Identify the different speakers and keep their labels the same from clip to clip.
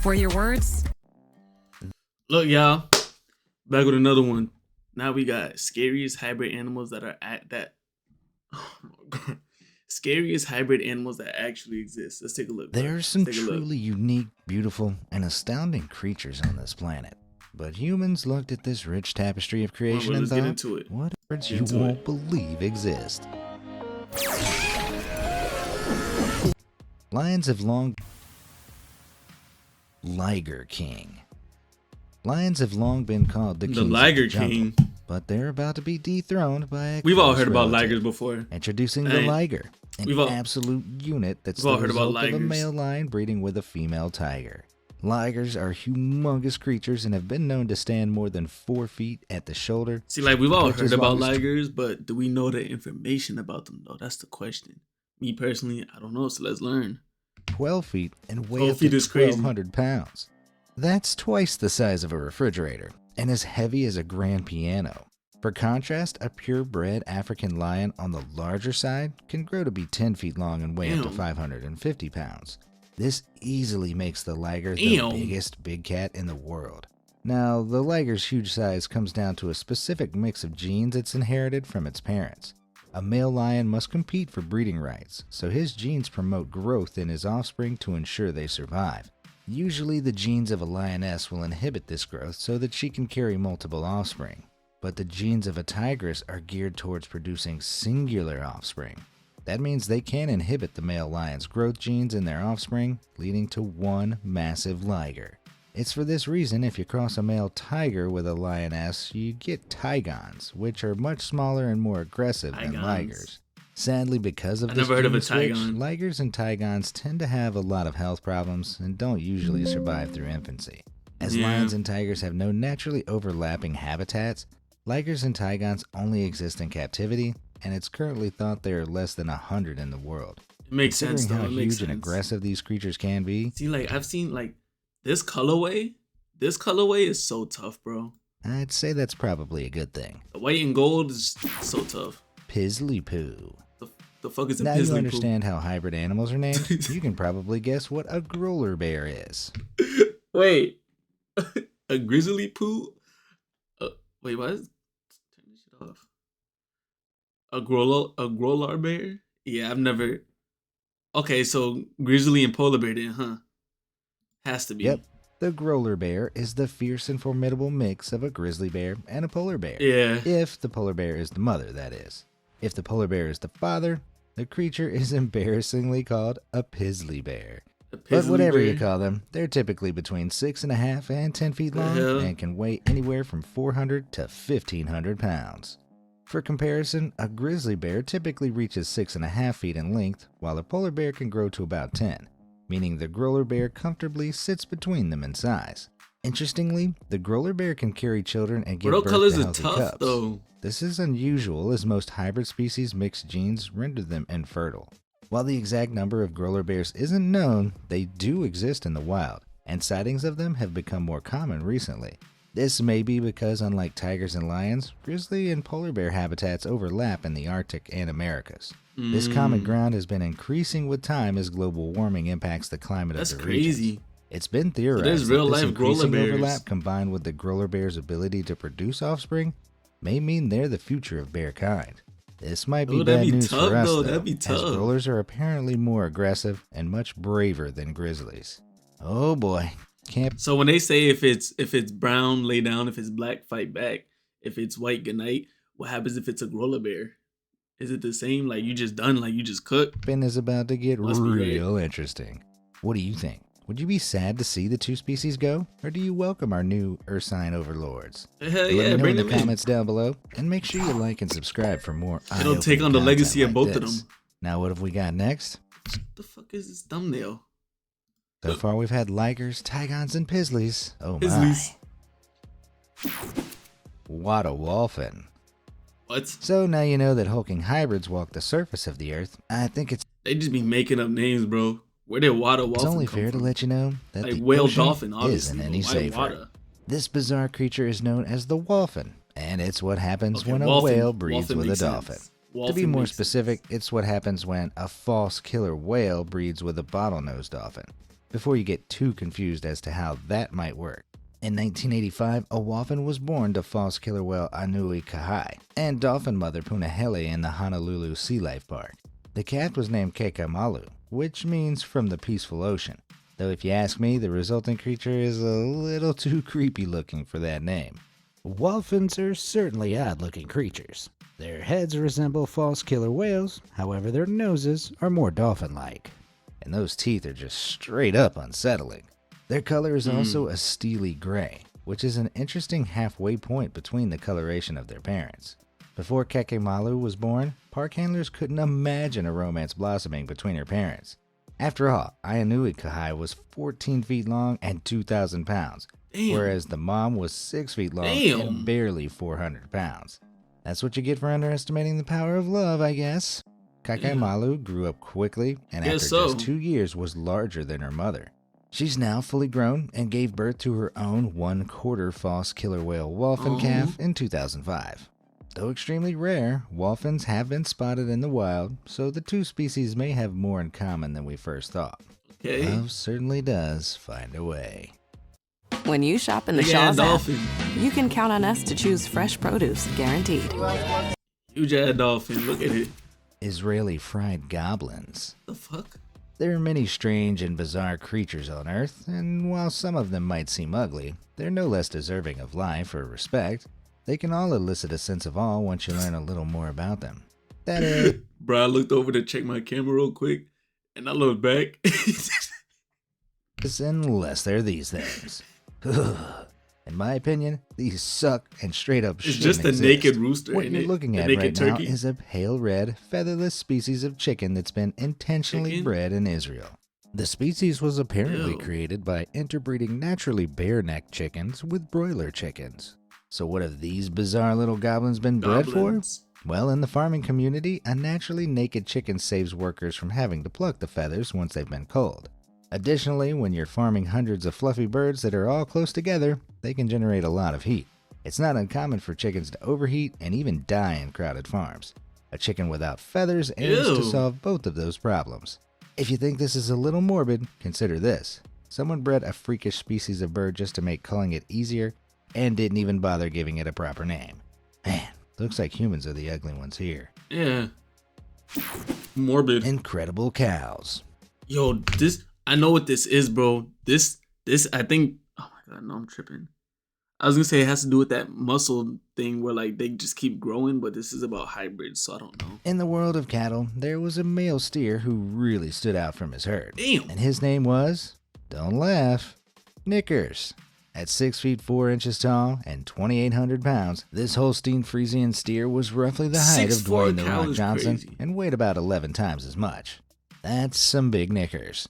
Speaker 1: Were your words?
Speaker 2: Look, y'all, back with another one. Now we got scariest hybrid animals that are Oh my god, scariest hybrid animals that actually exist. Let's take a look.
Speaker 3: There are some truly unique, beautiful, and astounding creatures on this planet. But humans looked at this rich tapestry of creation and thought, what birds you won't believe exist. Lions have long... Liger King. Lions have long been called the kings of the jungle, but they're about to be dethroned by a
Speaker 2: We've all heard about ligers before.
Speaker 3: Introducing the liger, an absolute unit that's the result of a male lion breeding with a female tiger. Ligers are humongous creatures and have been known to stand more than 4 feet at the shoulder.
Speaker 2: See, like, we've all heard about ligers, but do we know the information about them, though? That's the question. Me, personally, I don't know, so let's learn.
Speaker 3: 12 feet and weigh up to 1,200 pounds. That's twice the size of a refrigerator and as heavy as a grand piano. For contrast, a purebred African lion on the larger side can grow to be 10 feet long and weigh up to 550 pounds. This easily makes the liger the biggest big cat in the world. Now, the liger's huge size comes down to a specific mix of genes it's inherited from its parents. A male lion must compete for breeding rights, so his genes promote growth in his offspring to ensure they survive. Usually the genes of a lioness will inhibit this growth so that she can carry multiple offspring, but the genes of a tigress are geared towards producing singular offspring. That means they can inhibit the male lion's growth genes in their offspring, leading to one massive liger. It's for this reason if you cross a male tiger with a lioness, you get tigons, which are much smaller and more aggressive than ligers. Sadly, because of this gene switch, ligers and tigons tend to have a lot of health problems and don't usually survive through infancy. As lions and tigers have no naturally overlapping habitats, ligers and tigons only exist in captivity, and it's currently thought there are less than 100 in the world.
Speaker 2: It makes sense, though.
Speaker 3: How huge and aggressive these creatures can be.
Speaker 2: See, like, I've seen, like, this colorway is so tough, bro.
Speaker 3: I'd say that's probably a good thing.
Speaker 2: The white and gold is so tough.
Speaker 3: Pizzly poo.
Speaker 2: The fuck is a
Speaker 3: now
Speaker 2: pizzly
Speaker 3: you understand how hybrid animals are named? You can probably guess what a growler bear is.
Speaker 2: Wait. A grizzly poo? Wait, what? Turn this shit off. A growler bear? Yeah, I've never... Okay, so grizzly and polar bear then, huh? Has to be.
Speaker 3: Yep. The growler bear is the fierce and formidable mix of a grizzly bear and a polar bear.
Speaker 2: Yeah.
Speaker 3: If the polar bear is the mother, that is. If the polar bear is the father, the creature is embarrassingly called a pizzly bear. But whatever you call them, they're typically between 6.5 and 10 feet long and can weigh anywhere from 400 to 1,500 pounds. For comparison, a grizzly bear typically reaches 6.5 feet in length, while a polar bear can grow to about 10, meaning the growler bear comfortably sits between them in size. Interestingly, the growler bear can carry children and give birth to healthy cubs.
Speaker 2: Though.
Speaker 3: This is unusual as most hybrid species' mixed genes render them infertile. While the exact number of growler bears isn't known, they do exist in the wild, and sightings of them have become more common recently. This may be because, unlike tigers and lions, grizzly and polar bear habitats overlap in the Arctic and Americas. This common ground has been increasing with time as global warming impacts the climate of the region. It's been theorized that this increasing overlap combined with the growler bear's ability to produce offspring may mean they're the future of bear kind. This might be bad news for us, though, as growlers are apparently more aggressive and much braver than grizzlies. Oh boy.
Speaker 2: So when they say if it's brown, lay down, if it's black, fight back, if it's white, good night, what happens if it's a growler bear? Is it the same? Like, you just done? Like, you just cooked?
Speaker 3: Ben is about to get real interesting. What do you think? Would you be sad to see the two species go? Or do you welcome our new Ursine overlords?
Speaker 2: Hell yeah,
Speaker 3: let me know
Speaker 2: bring
Speaker 3: in the comments down below. And make sure you like and subscribe for more
Speaker 2: It'll take on the legacy of both of them.
Speaker 3: Now what have we got next?
Speaker 2: What the fuck is this thumbnail?
Speaker 3: So far we've had ligers, tigons, and pizzlies. Oh
Speaker 2: Pizzlies.
Speaker 3: My. What a wolfen.
Speaker 2: What?
Speaker 3: So now you know that hulking hybrids walk the surface of the earth. I think it's...
Speaker 2: They just be making up names, bro. Where did water wolfen
Speaker 3: It's only fair to let you know that
Speaker 2: like
Speaker 3: the
Speaker 2: whale
Speaker 3: ocean
Speaker 2: dolphin, obviously,
Speaker 3: isn't any safer. This bizarre creature is known as the wolfen, and it's what happens when a whale breeds with a dolphin. To be more specific, it's what happens when a false killer whale breeds with a bottlenose dolphin. before you get too confused as to how that might work. In 1985, a dolphin was born to false killer whale Anui Kahai and dolphin mother Punahele in the Honolulu Sea Life Park. The cat was named Kekamalu, which means from the peaceful ocean, though if you ask me, the resulting creature is a little too creepy looking for that name.
Speaker 1: Dolphins are certainly odd-looking creatures. Their heads resemble false killer whales, however their noses are more dolphin-like.
Speaker 3: And those teeth are just straight up unsettling. Their color is also a steely gray, which is an interesting halfway point between the coloration of their parents. Before Kekemalu was born, park handlers couldn't imagine a romance blossoming between her parents. After all, Ayanui Kahai was 14 feet long and 2,000 pounds, whereas the mom was 6 feet long and barely 400 pounds. That's what you get for underestimating the power of love, I guess. Kekemalu grew up quickly and after just 2 years was larger than her mother. She's now fully grown and gave birth to her own 1/4 false killer whale dolphin calf in 2005. Though extremely rare, dolphins have been spotted in the wild, so the two species may have more in common than we first thought. Love certainly does find a way.
Speaker 4: When you shop in the Shaw's app, you can count on us to choose fresh produce, guaranteed.
Speaker 2: Huge ass dolphin, look at it.
Speaker 3: Israeli fried goblins.
Speaker 2: The fuck?
Speaker 3: There are many strange and bizarre creatures on Earth, and while some of them might seem ugly, they're no less deserving of life or respect. They can all elicit a sense of awe once you learn a little more about them. That is...
Speaker 2: Bro, I looked over to check my camera real quick, and I looked back.
Speaker 3: Unless they're these things. In my opinion, these suck and straight up shouldn't
Speaker 2: exist. It's just a naked rooster.
Speaker 3: What you're looking at right now is a pale red, featherless species of chicken that's been intentionally bred in Israel. The species was apparently created by interbreeding naturally bare-necked chickens with broiler chickens. So what have these bizarre little goblins been bred for? Well, in the farming community, a naturally naked chicken saves workers from having to pluck the feathers once they've been culled. Additionally, when you're farming hundreds of fluffy birds that are all close together, they can generate a lot of heat. It's not uncommon for chickens to overheat and even die in crowded farms. A chicken without feathers aims to solve both of those problems. If you think this is a little morbid, consider this. Someone bred a freakish species of bird just to make culling it easier and didn't even bother giving it a proper name. Man, looks like humans are the ugly ones here.
Speaker 2: Yeah. Morbid.
Speaker 3: Incredible cows.
Speaker 2: Yo, this... I know what this is, bro. This, I think, oh my God, no, I'm tripping. I was gonna say it has to do with that muscle thing where like they just keep growing, but this is about hybrids, so I don't know.
Speaker 3: In the world of cattle, there was a male steer who really stood out from his herd.
Speaker 2: Damn.
Speaker 3: And his name was, don't laugh, Knickers. At 6 feet 4 inches tall and 2,800 pounds, this Holstein Friesian steer was roughly the height of Dwayne "The Rock" Johnson and weighed about 11 times as much. That's some big knickers.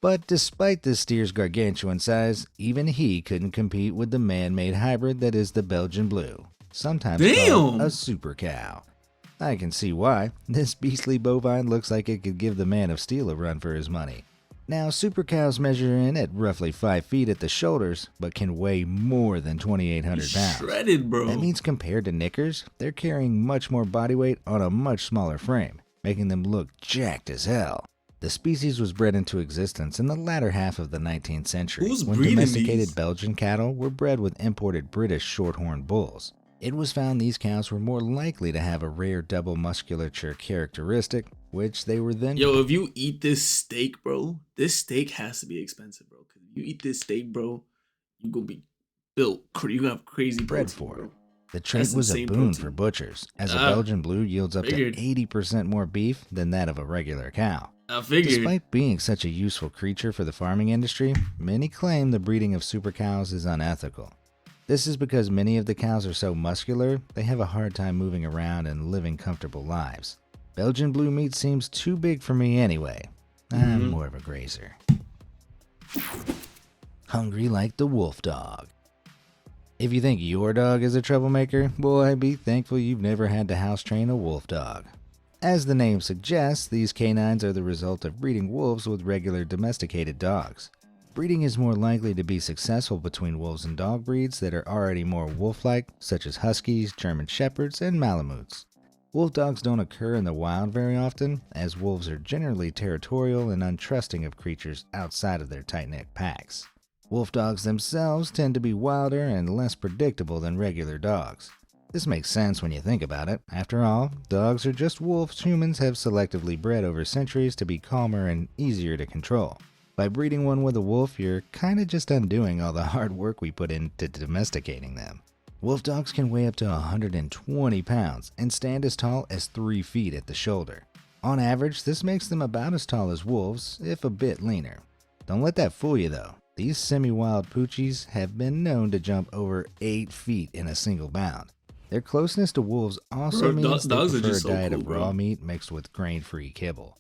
Speaker 3: But despite this steer's gargantuan size, even he couldn't compete with the man-made hybrid that is the Belgian Blue, sometimes called a super cow. I can see why. This beastly bovine looks like it could give the Man of Steel a run for his money. Now, super cows measure in at roughly 5 feet at the shoulders, but can weigh more than 2,800 pounds.
Speaker 2: Shredded, bro.
Speaker 3: That means compared to knickers, they're carrying much more body weight on a much smaller frame, making them look jacked as hell. The species was bred into existence in the latter half of the 19th century, when domesticated Belgian cattle were bred with imported British shorthorn bulls. It was found these cows were more likely to have a rare double musculature characteristic, which they were then...
Speaker 2: Yo, if you eat this steak, bro, this steak has to be expensive, bro. Because if you eat this steak, bro, you're going to be built. You're going to have crazy
Speaker 3: bred for it. The trait was a boon for butchers, as a Belgian Blue yields up to 80% more beef than that of a regular cow. Despite being such a useful creature for the farming industry, many claim the breeding of super cows is unethical. This is because many of the cows are so muscular, they have a hard time moving around and living comfortable lives. Belgian Blue meat seems too big for me anyway. I'm more of a grazer. Hungry like the wolf dog. If you think your dog is a troublemaker, boy, be thankful you've never had to house train a wolf dog. As the name suggests, these canines are the result of breeding wolves with regular domesticated dogs. Breeding is more likely to be successful between wolves and dog breeds that are already more wolf-like, such as Huskies, German Shepherds, and Malamutes. Wolf dogs don't occur in the wild very often, as wolves are generally territorial and untrusting of creatures outside of their tight-knit packs. Wolf dogs themselves tend to be wilder and less predictable than regular dogs. This makes sense when you think about it. After all, dogs are just wolves humans have selectively bred over centuries to be calmer and easier to control. By breeding one with a wolf, you're kinda just undoing all the hard work we put into domesticating them. Wolf dogs can weigh up to 120 pounds and stand as tall as 3 feet at the shoulder. On average, this makes them about as tall as wolves, if a bit leaner. Don't let that fool you though. These semi-wild poochies have been known to jump over 8 feet in a single bound. Their closeness to wolves also means they prefer a diet of raw meat mixed with grain-free kibble.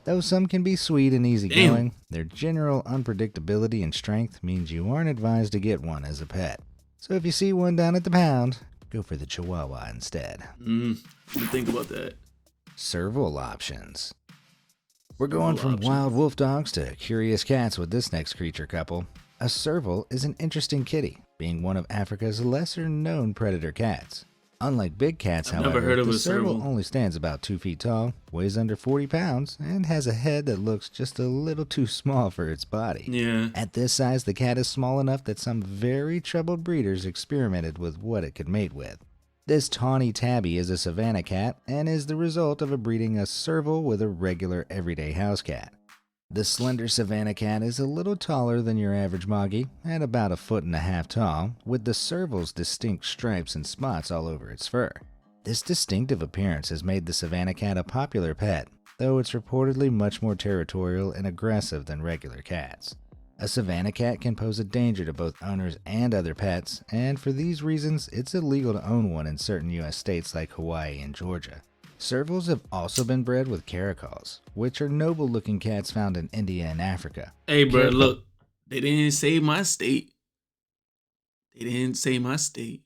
Speaker 3: Though some can be sweet and easygoing, their general unpredictability and strength means you aren't advised to get one as a pet. So if you see one down at the pound, go for the Chihuahua instead.
Speaker 2: Think about that.
Speaker 3: Serval options. We're going from wild wolf dogs to curious cats with this next creature couple. A serval is an interesting kitty, being one of Africa's lesser-known predator cats. Unlike big cats, however, the serval only stands about 2 feet tall, weighs under 40 pounds, and has a head that looks just a little too small for its body.
Speaker 2: Yeah.
Speaker 3: At this size, the cat is small enough that some very troubled breeders experimented with what it could mate with. This tawny tabby is a savanna cat and is the result of breeding a serval with a regular everyday house cat. The slender savanna cat is a little taller than your average moggy, at about 1.5 feet tall, with the serval's distinct stripes and spots all over its fur. This distinctive appearance has made the savanna cat a popular pet, though it's reportedly much more territorial and aggressive than regular cats. A savanna cat can pose a danger to both owners and other pets, and for these reasons, it's illegal to own one in certain U.S. states like Hawaii and Georgia. Servals have also been bred with caracals, which are noble-looking cats found in India and Africa.
Speaker 2: Hey, bro, look, they didn't say my state. They didn't say my state.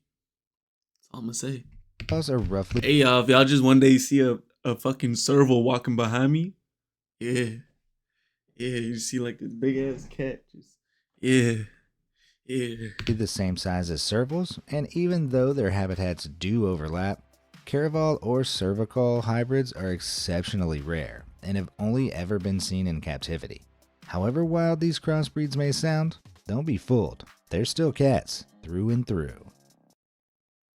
Speaker 2: That's all I'm gonna say.
Speaker 3: Are roughly.
Speaker 2: Hey, y'all, if y'all just one day see a fucking serval walking behind me, yeah, you see like this big ass cat, just yeah.
Speaker 3: The same size as servals, and even though their habitats do overlap, Caraval or cervical hybrids are exceptionally rare and have only ever been seen in captivity. However wild these crossbreeds may sound, don't be fooled. They're still cats, through and through.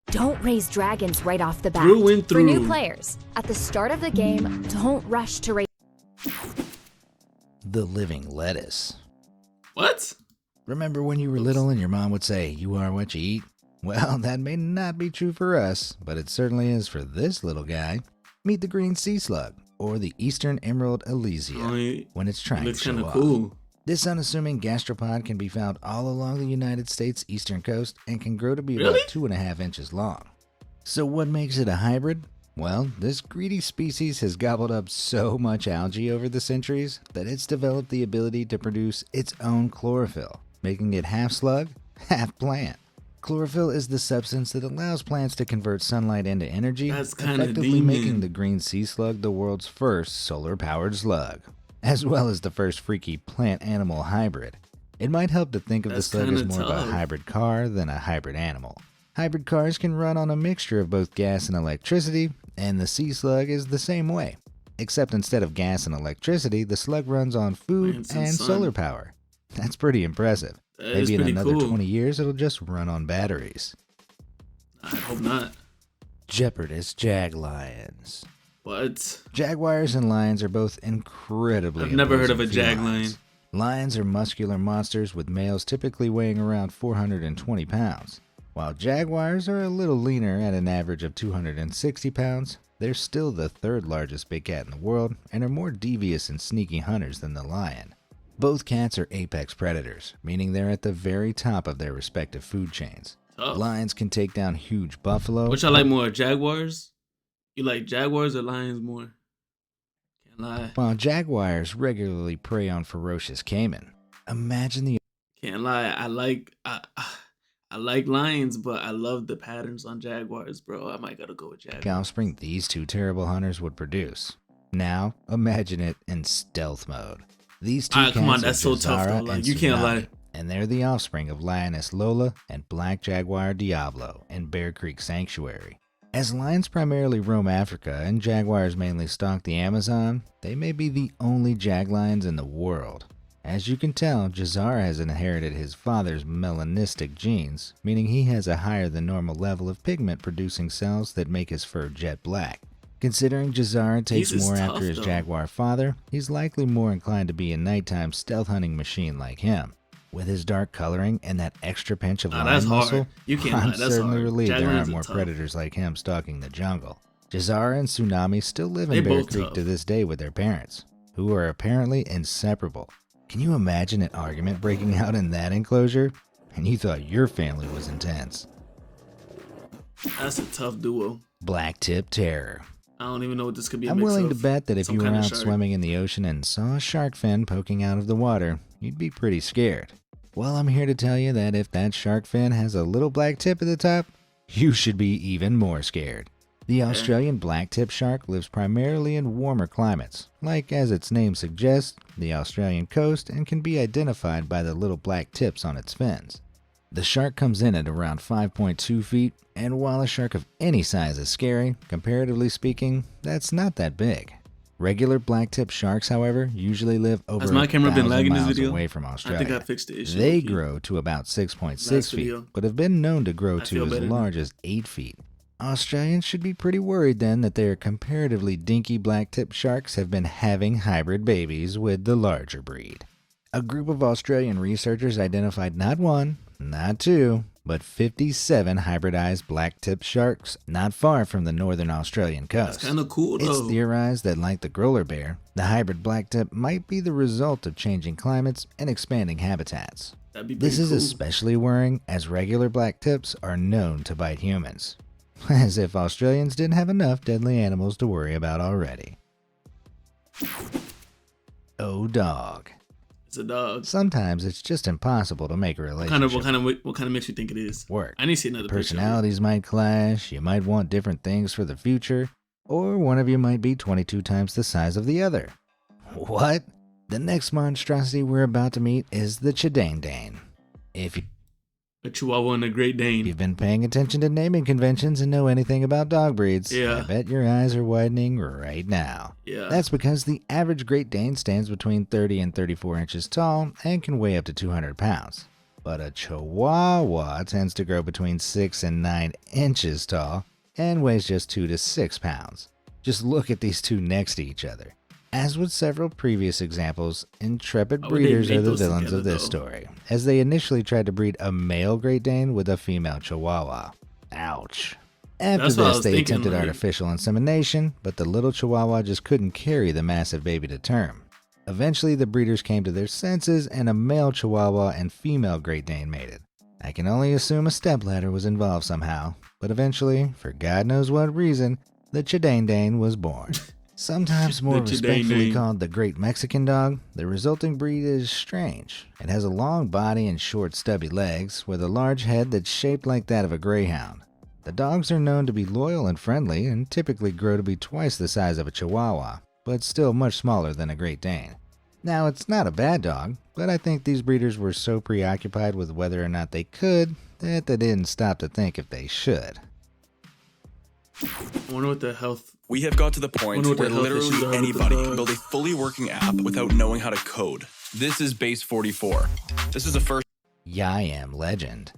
Speaker 5: Don't raise dragons right off the bat.
Speaker 2: Through and through.
Speaker 5: For new players, at the start of the game, don't rush to raise.
Speaker 3: The living lettuce.
Speaker 2: What?
Speaker 3: Remember when you were little and your mom would say, "You are what you eat"? Well, that may not be true for us, but it certainly is for this little guy. Meet the green sea slug, or the eastern emerald elysia, when it's trying to show off.
Speaker 2: Cool.
Speaker 3: This unassuming gastropod can be found all along the United States eastern coast and can grow to be about 2.5 inches long. So what makes it a hybrid? Well, this greedy species has gobbled up so much algae over the centuries that it's developed the ability to produce its own chlorophyll, making it half slug, half plant. Chlorophyll is the substance that allows plants to convert sunlight into energy, effectively making the green sea slug the world's first solar-powered slug, as well as the first freaky plant-animal hybrid. It might help to think of the slug as more of a hybrid car than a hybrid animal. Hybrid cars can run on a mixture of both gas and electricity, and the sea slug is the same way. Except instead of gas and electricity, the slug runs on food and solar power. That's pretty impressive. Maybe in another 20 years, it'll just run on batteries.
Speaker 2: I hope not.
Speaker 3: Jeopardous jag lions.
Speaker 2: What?
Speaker 3: Jaguars and lions are both incredibly
Speaker 2: I've never heard of a jag lion.
Speaker 3: Lions are muscular monsters with males typically weighing around 420 pounds. While jaguars are a little leaner at an average of 260 pounds, they're still the third largest big cat in the world and are more devious and sneaky hunters than the lion. Both cats are apex predators, meaning they're at the very top of their respective food chains. Oh. Lions can take down huge buffalo.
Speaker 2: Which I like more, jaguars? You like jaguars or lions more? Can't lie.
Speaker 3: While jaguars regularly prey on ferocious caiman. Imagine the...
Speaker 2: Can't lie, I like lions, but I love the patterns on jaguars, bro. I might gotta go with jaguars.
Speaker 3: Offspring these two terrible hunters would produce. Now, imagine it in stealth mode. These two cats
Speaker 2: come on, that's so tough though. Like, you can't lie.
Speaker 3: And they're the offspring of Lioness Lola and Black Jaguar Diablo in Bear Creek Sanctuary. As lions primarily roam Africa and jaguars mainly stalk the Amazon, they may be the only jaglions in the world. As you can tell, Jazar has inherited his father's melanistic genes, meaning he has a higher than normal level of pigment producing cells that make his fur jet black. Considering Jazar takes more after his jaguar father, he's likely more inclined to be a nighttime stealth hunting machine like him. With his dark coloring and that extra pinch of lion muscle, I'm certainly relieved there aren't more predators like him stalking the jungle. Jazar and Tsunami still live in Bear Creek to this day with their parents, who are apparently inseparable. Can you imagine an argument breaking out in that enclosure? And you thought your family was intense.
Speaker 2: That's a tough duo.
Speaker 3: Blacktip Terror.
Speaker 2: I don't even know what this could be.
Speaker 3: I'm willing to bet that if you were out swimming in the ocean and saw a shark fin poking out of the water, you'd be pretty scared. Well, I'm here to tell you that if that shark fin has a little black tip at the top, you should be even more scared. The Australian blacktip shark lives primarily in warmer climates, like as its name suggests, the Australian coast, and can be identified by the little black tips on its fins. The shark comes in at around 5.2 feet, and while a shark of any size is scary, comparatively speaking, that's not that big. Regular blacktip sharks, however, usually live over 1,000 miles away from Australia.
Speaker 2: I think I fixed the issue.
Speaker 3: They grow to about 6.6 feet, but have been known to grow to as large as 8 feet. Australians should be pretty worried then that their comparatively dinky blacktip sharks have been having hybrid babies with the larger breed. A group of Australian researchers identified not one, not two, but 57 hybridized blacktip sharks not far from the northern Australian coast.
Speaker 2: That's kind of cool, though.
Speaker 3: It's theorized that, like the growler bear, the hybrid blacktip might be the result of changing climates and expanding habitats. This is especially worrying as regular blacktips are known to bite humans. As if Australians didn't have enough deadly animals to worry about already. Oh, dog.
Speaker 2: It's a dog.
Speaker 3: Sometimes it's just impossible to make a relationship.
Speaker 2: What kind of makes you think it is?
Speaker 3: Work.
Speaker 2: I need to see another
Speaker 3: Personalities might clash, you might want different things for the future, or one of you might be 22 times the size of the other. What? The next monstrosity we're about to meet is the Chidane.
Speaker 2: A Chihuahua and a Great Dane.
Speaker 3: If you've been paying attention to naming conventions and know anything about dog breeds, I bet your eyes are widening right now.
Speaker 2: Yeah.
Speaker 3: That's because the average Great Dane stands between 30 and 34 inches tall and can weigh up to 200 pounds. But a Chihuahua tends to grow between 6 and 9 inches tall and weighs just 2 to 6 pounds. Just look at these two next to each other. As with several previous examples, intrepid breeders are the villains of this story, as they initially tried to breed a male Great Dane with a female Chihuahua. Ouch. After this, they attempted artificial insemination, but the little Chihuahua just couldn't carry the massive baby to term. Eventually, the breeders came to their senses, and a male Chihuahua and female Great Dane mated. I can only assume a stepladder was involved somehow, but eventually, for God knows what reason, the Chidane was born. Sometimes more respectfully called the Great Mexican Dog, the resulting breed is strange. It has a long body and short stubby legs, with a large head that's shaped like that of a greyhound. The dogs are known to be loyal and friendly, and typically grow to be twice the size of a Chihuahua, but still much smaller than a Great Dane. Now, it's not a bad dog, but I think these breeders were so preoccupied with whether or not they could, that they didn't stop to think if they should.
Speaker 2: I wonder what the health...
Speaker 6: We have got to the point where literally anybody can build a fully working app without knowing how to code. This is Base 44. This is the first
Speaker 3: Yam legend.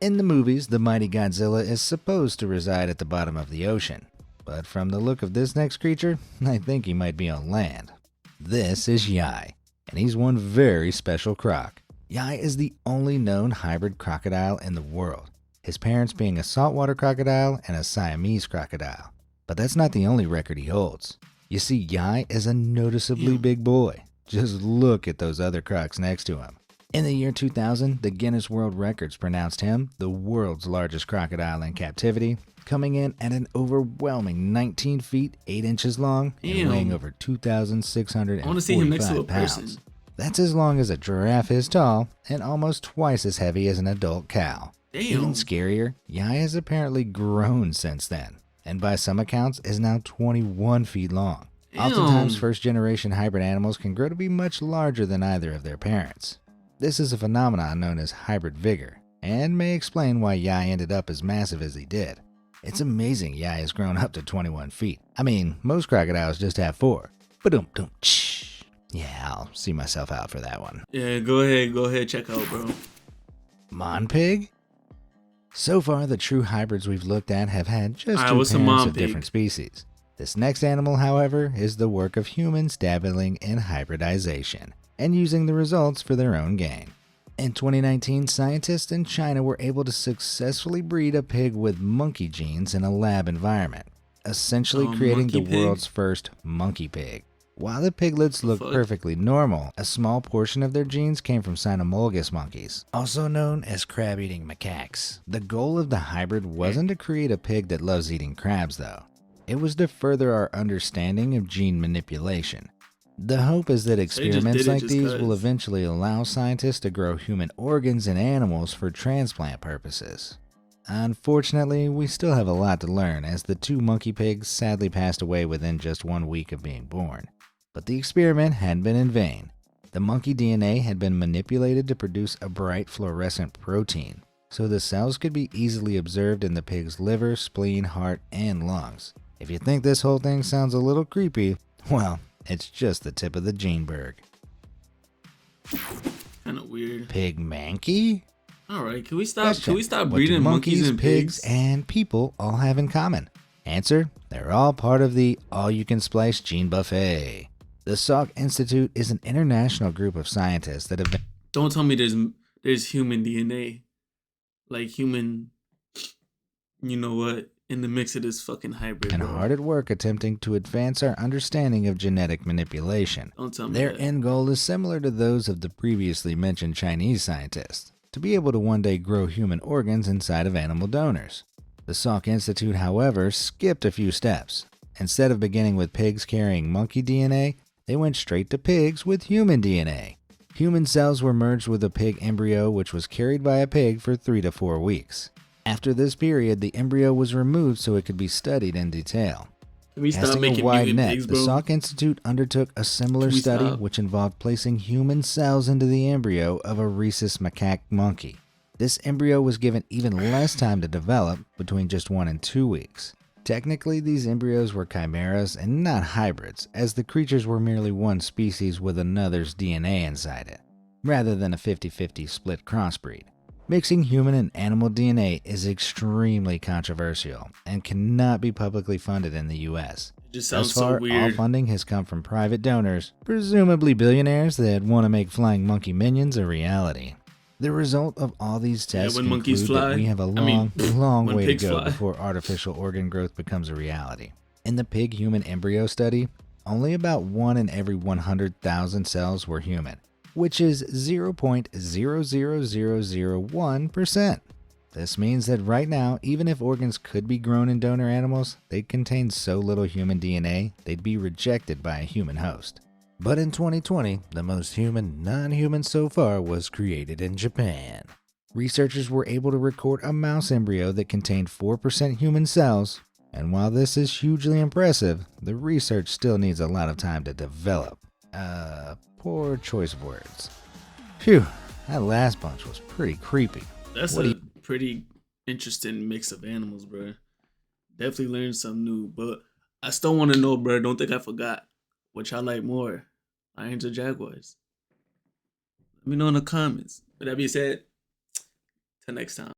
Speaker 3: In the movies, the mighty Godzilla is supposed to reside at the bottom of the ocean. But from the look of this next creature, I think he might be on land. This is Yai, and he's one very special croc. Yai is the only known hybrid crocodile in the world, his parents being a saltwater crocodile and a Siamese crocodile. But that's not the only record he holds. You see, Yai is a noticeably big boy. Just look at those other crocs next to him. In the year 2000, the Guinness World Records pronounced him the world's largest crocodile in captivity, coming in at an overwhelming 19 feet 8 inches long and weighing over 2,645 pounds. That's as long as a giraffe is tall and almost twice as heavy as an adult cow. Even scarier, Yai has apparently grown since then, and by some accounts is now 21 feet long. Oftentimes, first-generation hybrid animals can grow to be much larger than either of their parents. This is a phenomenon known as hybrid vigor, and may explain why Yai ended up as massive as he did. It's amazing Yai has grown up to 21 feet. I mean, most crocodiles just have 4. Ba-dum-dum. Yeah, I'll see myself out for that one.
Speaker 2: Yeah, go ahead, check out, bro.
Speaker 3: Mon pig? So far, the true hybrids we've looked at have had just 2
Speaker 2: what's a
Speaker 3: parents
Speaker 2: mon
Speaker 3: of
Speaker 2: pig?
Speaker 3: different species. This next animal, however, is the work of humans dabbling in hybridization and using the results for their own gain. In 2019, scientists in China were able to successfully breed a pig with monkey genes in a lab environment, essentially creating the world's first monkey pig. While the piglets looked perfectly normal, a small portion of their genes came from cynomolgus monkeys, also known as crab-eating macaques. The goal of the hybrid wasn't to create a pig that loves eating crabs, though. It was to further our understanding of gene manipulation. The hope is that experiments like these will eventually allow scientists to grow human organs in animals for transplant purposes. Unfortunately, we still have a lot to learn, as the 2 monkey pigs sadly passed away within just 1 week of being born. But the experiment hadn't been in vain. The monkey DNA had been manipulated to produce a bright fluorescent protein, so the cells could be easily observed in the pig's liver, spleen, heart, and lungs. If you think this whole thing sounds a little creepy, well, it's just the tip of the gene-berg.
Speaker 2: Kinda weird.
Speaker 3: Pig manky?
Speaker 2: Alright, can we stop
Speaker 3: What
Speaker 2: breeding
Speaker 3: do
Speaker 2: monkeys and pigs?
Speaker 3: and people all have in common? Answer, they're all part of the all-you-can-splice gene buffet. The Salk Institute is an international group of scientists that have been...
Speaker 2: Don't tell me there's human DNA. Like human, you know what, in the mix of this fucking hybrid.
Speaker 3: And hard at work attempting to advance our understanding of genetic manipulation.
Speaker 2: Don't tell me
Speaker 3: Their
Speaker 2: that.
Speaker 3: end goal is similar to those of the previously mentioned Chinese scientists, to be able to one day grow human organs inside of animal donors. The Salk Institute, however, skipped a few steps. Instead of beginning with pigs carrying monkey DNA, they went straight to pigs with human DNA. Human cells were merged with a pig embryo, which was carried by a pig for 3 to 4 weeks. After this period, the embryo was removed so it could be studied in detail.
Speaker 2: Can we stop
Speaker 3: Casting
Speaker 2: making
Speaker 3: a wide
Speaker 2: mutant
Speaker 3: net,
Speaker 2: pigs,
Speaker 3: the
Speaker 2: bro?
Speaker 3: Salk Institute undertook a similar study which involved placing human cells into the embryo of a rhesus macaque monkey. This embryo was given even less time to develop, between just 1 and 2 weeks. Technically, these embryos were chimeras and not hybrids, as the creatures were merely one species with another's DNA inside it, rather than a 50-50 split crossbreed. Mixing human and animal DNA is extremely controversial and cannot be publicly funded in the US.
Speaker 2: It just sounds
Speaker 3: Thus far,
Speaker 2: so weird.
Speaker 3: all funding has come from private donors, presumably billionaires that want to make flying monkey minions a reality. The result of all these tests
Speaker 2: when
Speaker 3: conclude
Speaker 2: monkeys fly,
Speaker 3: that we have a
Speaker 2: when
Speaker 3: long way to
Speaker 2: pigs
Speaker 3: go
Speaker 2: fly.
Speaker 3: before artificial organ growth becomes a reality. In the pig-human embryo study, only about 1 in every 100,000 cells were human, which is 0.00001%. This means that right now, even if organs could be grown in donor animals, they contain so little human DNA, they'd be rejected by a human host. But in 2020, the most human non-human so far was created in Japan. Researchers were able to record a mouse embryo that contained 4% human cells, and while this is hugely impressive, the research still needs a lot of time to develop. Poor choice of words. Phew, that last bunch was pretty creepy.
Speaker 2: That's a pretty interesting mix of animals, bro. Definitely learned something new, but I still want to know, bro. Don't think I forgot. Which I like more, Lions or Jaguars? Let me know in the comments. With that being said, till next time.